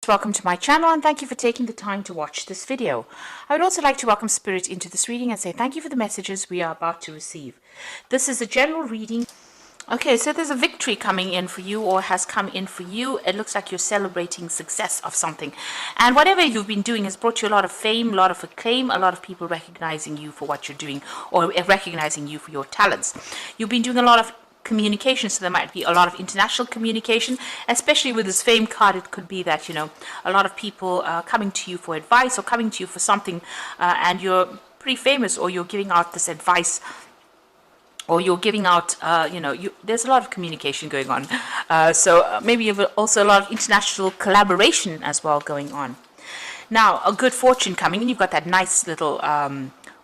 Welcome to my channel and thank you for taking the time to watch this video. I would also like to welcome Spirit into this reading and say thank you for the messages we are about to receive. This is a general reading. Okay, so there's a victory coming in for you or has come in for you. It looks like you're celebrating success of something. And whatever you've been doing has brought you a lot of fame, a lot of acclaim, a lot of people recognizing you for what you're doing or recognizing you for your talents. You've been doing a lot of communication, so there might be a lot of international communication, especially with this fame card. It could be that, a lot of people coming to you for advice or coming to you for something, and you're pretty famous, or you're giving out this advice, or you're giving out, there's a lot of communication going on. So maybe you have also a lot of international collaboration as well going on. Now, a good fortune coming in. You've got that nice little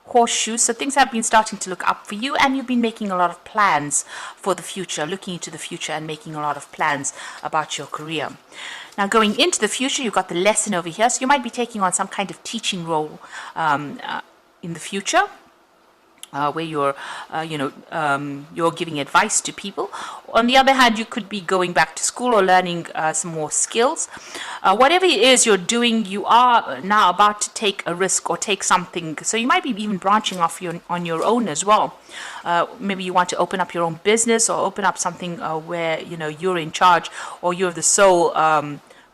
horseshoe, so things have been starting to look up for you, and you've been making a lot of plans for the future, looking into the future and making a lot of plans about your career. Now, going into the future, you've got the lesson over here, so you might be taking on some kind of teaching role in the future, where you're giving advice to people. On the other hand, you could be going back to school or learning some more skills. Whatever it is you're doing, you are now about to take a risk or take something. So you might be even branching off on your own as well. Maybe you want to open up your own business or open up something where you're in charge, or you're the sole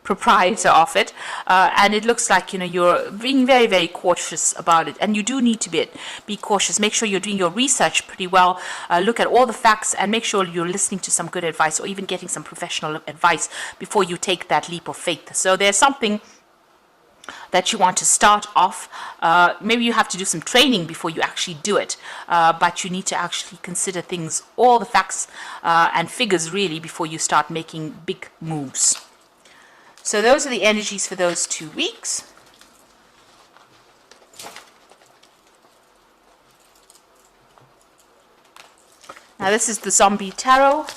proprietor of it, and it looks like you're being very, very cautious about it, and you do need to be cautious. Make sure you're doing your research pretty well, look at all the facts, and make sure you're listening to some good advice or even getting some professional advice before you take that leap of faith. So there's something that you want to start off. Maybe you have to do some training before you actually do it, but you need to actually consider things, all the facts and figures really, before you start making big moves. So those are the energies for those 2 weeks. Now this is the Zombie Tarot.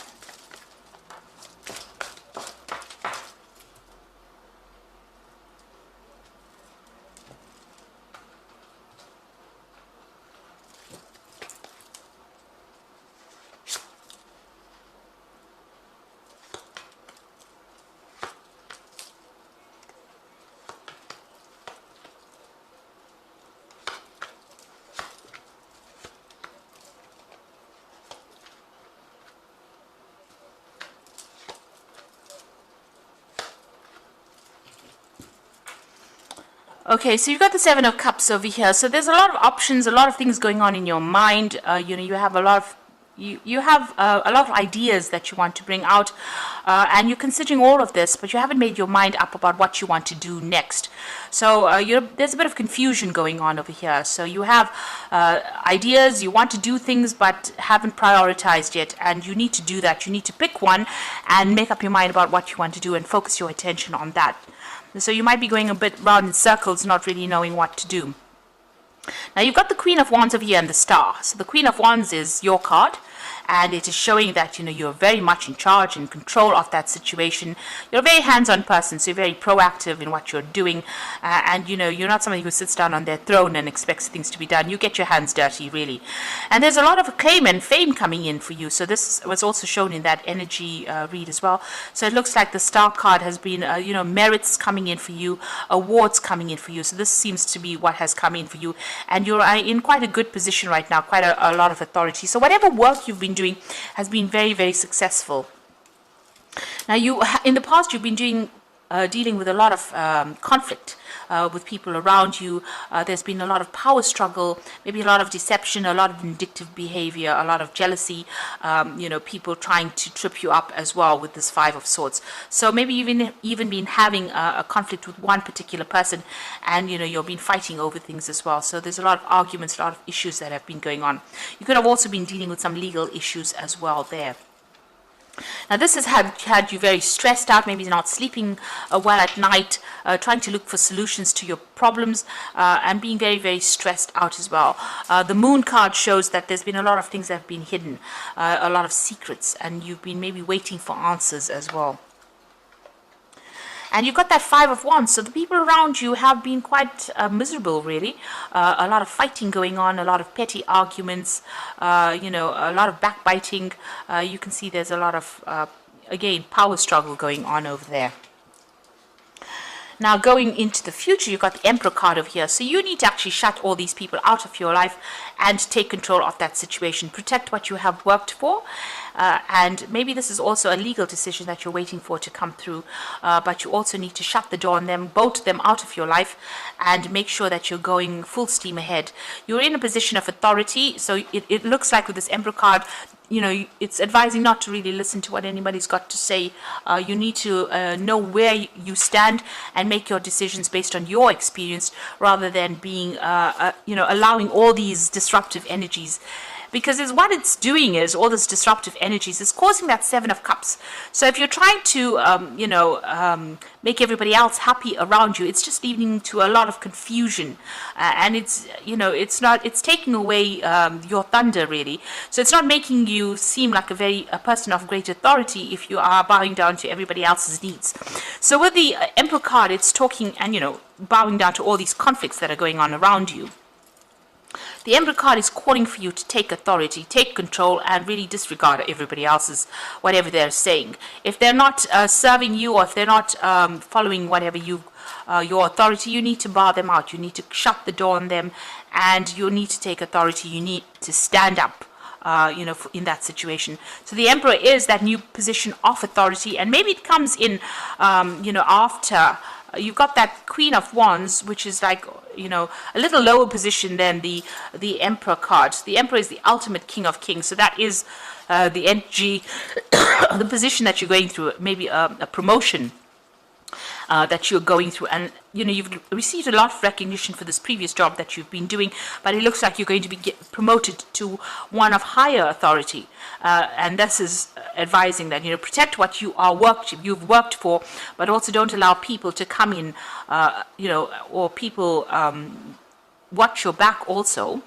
Okay, so you've got the Seven of Cups over here. So there's a lot of options, a lot of things going on in your mind. You have a lot of a lot of ideas that you want to bring out, and you're considering all of this, but you haven't made your mind up about what you want to do next. So there's a bit of confusion going on over here. So you have ideas, you want to do things, but haven't prioritized yet, and you need to do that. You need to pick one and make up your mind about what you want to do and focus your attention on that. So you might be going a bit round in circles, not really knowing what to do. Now you've got the Queen of Wands over here and the Star. So the Queen of Wands is your card, and it is showing that you're very much in charge and control of that situation. You're a very hands-on person, so you're very proactive in what you're doing, and you're not somebody who sits down on their throne and expects things to be done. You get your hands dirty, really. And there's a lot of acclaim and fame coming in for you, so this was also shown in that energy read as well. So it looks like the Star card has been merits coming in for you, awards coming in for you. So this seems to be what has come in for you, and you're in quite a good position right now, quite a lot of authority. So whatever work you've been doing has been very, very successful. Now in the past you've been dealing with a lot of conflict with people around you. There's been a lot of power struggle, maybe a lot of deception, a lot of vindictive behavior, a lot of jealousy, people trying to trip you up as well with this Five of Swords. So maybe even been having a conflict with one particular person, and you've been fighting over things as well. So there's a lot of arguments, a lot of issues that have been going on. You could have also been dealing with some legal issues as well there. Now this has had you very stressed out, maybe not sleeping well at night, trying to look for solutions to your problems, and being very, very stressed out as well. The Moon card shows that there's been a lot of things that have been hidden, a lot of secrets, and you've been maybe waiting for answers as well. And you've got that Five of Wands, so the people around you have been quite miserable, really. A lot of fighting going on, a lot of petty arguments, a lot of backbiting. You can see there's a lot of, again, power struggle going on over there. Now, going into the future, you've got the Emperor card over here. So you need to actually shut all these people out of your life and take control of that situation. Protect what you have worked for. And maybe this is also a legal decision that you're waiting for to come through. But you also need to shut the door on them, bolt them out of your life, and make sure that you're going full steam ahead. You're in a position of authority. So it looks like with this Emperor card, it's advising not to really listen to what anybody's got to say. You need to know where you stand and make your decisions based on your experience, rather than being, allowing all these disruptive energies. Because what it's doing is, all this disruptive energies is causing that Seven of Cups. So if you're trying to, make everybody else happy around you, it's just leading to a lot of confusion. And it's taking away your thunder, really. So it's not making you seem like a person of great authority if you are bowing down to everybody else's needs. So with the Emperor card, it's talking and, bowing down to all these conflicts that are going on around you. The Emperor card is calling for you to take authority, take control, and really disregard everybody else's, whatever they're saying. If they're not serving you, or if they're not following whatever your authority, you need to bar them out. You need to shut the door on them, and you need to take authority. You need to stand up. In that situation. So the Emperor is that new position of authority, and maybe it comes in, after you've got that Queen of Wands, which is like, a little lower position than the Emperor card. The Emperor is the ultimate King of Kings. So that is the energy, the position that you're going through, maybe a promotion that you're going through. And, you've received a lot of recognition for this previous job that you've been doing, but it looks like you're going to be promoted to one of higher authority. And this is advising that, protect what you've worked for, but also don't allow people to come in, or people watch your back also.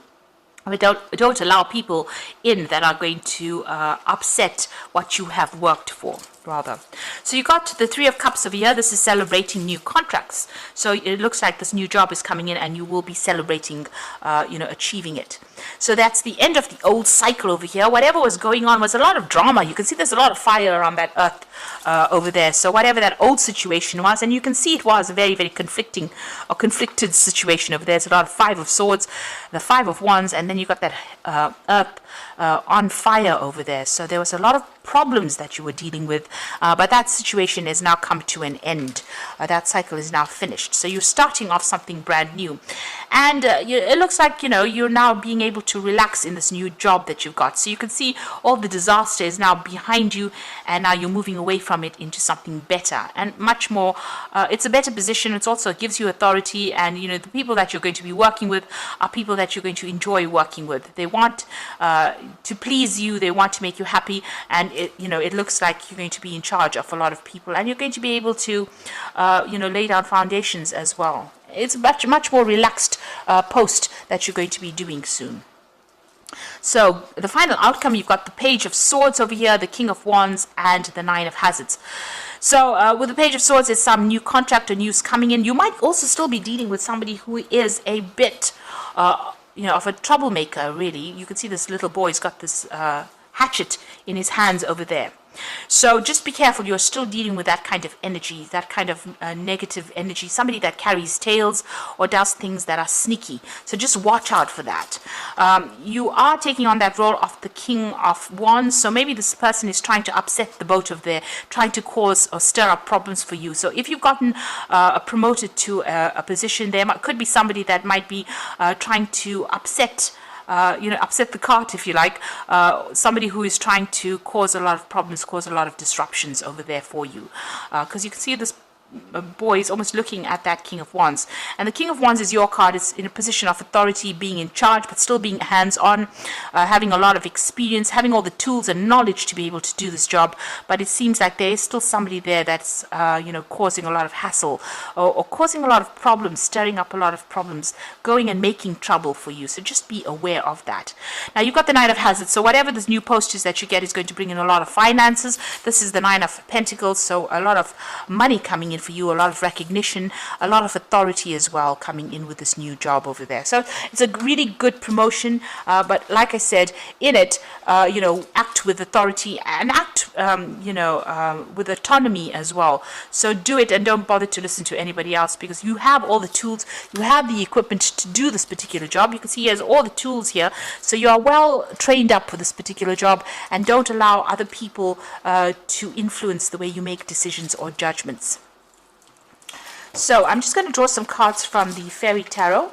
But don't allow people in that are going to upset what you have worked for, rather. So you got the Three of Cups over here. This is celebrating new contracts. So it looks like this new job is coming in, and you will be celebrating, achieving it. So that's the end of the old cycle over here. Whatever was going on was a lot of drama. You can see there's a lot of fire around that earth over there. So whatever that old situation was, and you can see it was a very, very conflicted situation over there. There's a lot of Five of Swords, the Five of Wands, and then you got that earth on fire over there. So there was a lot of problems that you were dealing with, but that situation has now come to an end. That cycle is now finished. So you're starting off something brand new, and it looks like you're now being able to relax in this new job that you've got. So you can see all the disaster is now behind you, and now you're moving away from it into something better and much more. It's a better position. It also gives you authority, and the people that you're going to be working with are people that you're going to enjoy working with. They want to please you. They want to make you happy, and it looks like you're going to be in charge of a lot of people, and you're going to be able to lay down foundations as well. It's a much more relaxed post that you're going to be doing soon. So the final outcome, you've got the Page of Swords over here, the King of Wands, and the Nine of Hazards. So with the Page of Swords, there's some new contract or news coming in. You might also still be dealing with somebody who is a bit of a troublemaker, really. You can see this little boy's got this hatchet in his hands over there. So just be careful. You're still dealing with that kind of energy, that kind of negative energy, somebody that carries tails or does things that are sneaky. So just watch out for that. You are taking on that role of the King of Wands. So maybe this person is trying to upset the boat of there, trying to cause or stir up problems for you. So if you've gotten promoted to a position, there could be somebody that might be trying to upset the cart, if you like, somebody who is trying to cause a lot of problems, cause a lot of disruptions over there for you. Because you can see this boy is almost looking at that King of Wands. And the King of Wands is your card. It's in a position of authority, being in charge, but still being hands-on, having a lot of experience, having all the tools and knowledge to be able to do this job. But it seems like there is still somebody there that's, causing a lot of hassle or causing a lot of problems, stirring up a lot of problems, going and making trouble for you. So just be aware of that. Now, you've got the Nine of Hazards. So whatever this new post is that you get is going to bring in a lot of finances. This is the Nine of Pentacles, so a lot of money coming in for you, a lot of recognition, a lot of authority as well coming in with this new job over there. So it's a really good promotion, but like I said, in it, act with authority and act, with autonomy as well. So do it and don't bother to listen to anybody else, because you have all the tools, you have the equipment to do this particular job. You can see he has all the tools here, so you are well trained up for this particular job, and don't allow other people to influence the way you make decisions or judgments. So I'm just going to draw some cards from the Fairy Tarot.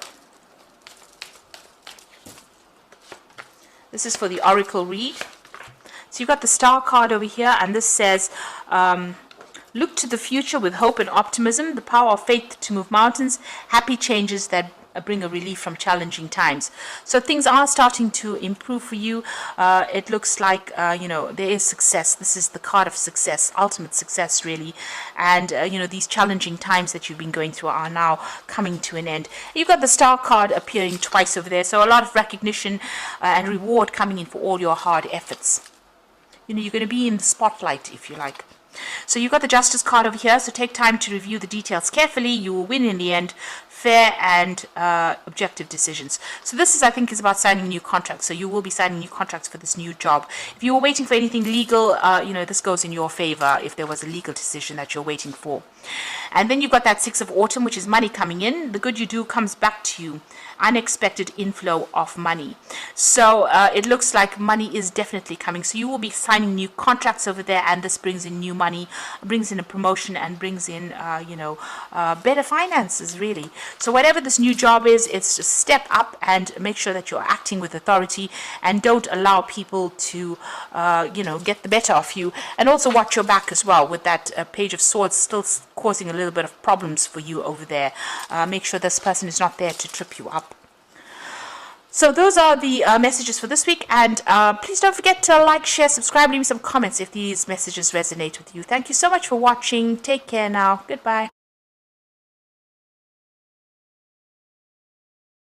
This is for the Oracle read. So you've got the Star card over here, and this says, look to the future with hope and optimism, the power of faith to move mountains, happy changes that bring a relief from challenging times. So things are starting to improve for you. It looks like, there is success. This is the card of success, ultimate success, really. And, these challenging times that you've been going through are now coming to an end. You've got the Star card appearing twice over there. So a lot of recognition and reward coming in for all your hard efforts. You're going to be in the spotlight, if you like. So you've got the Justice card over here, so take time to review the details carefully. You will win in the end. Fair and objective decisions. So this is, I think, is about signing new contracts. So you will be signing new contracts for this new job. If you were waiting for anything legal, this goes in your favor if there was a legal decision that you're waiting for. And then you've got that Six of Autumn, which is money coming in. The good you do comes back to you. Unexpected inflow of money. So it looks like money is definitely coming. So you will be signing new contracts over there, and this brings in new money, brings in a promotion, and brings in, better finances, really. So whatever this new job is, it's just step up and make sure that you're acting with authority, and don't allow people to, get the better of you. And also watch your back as well, with that Page of Swords still causing a little bit of problems for you over there. Make sure this person is not there to trip you up. So those are the messages for this week, and please don't forget to like, share, subscribe, leave me some comments if these messages resonate with you. Thank you so much for watching. Take care now. Goodbye.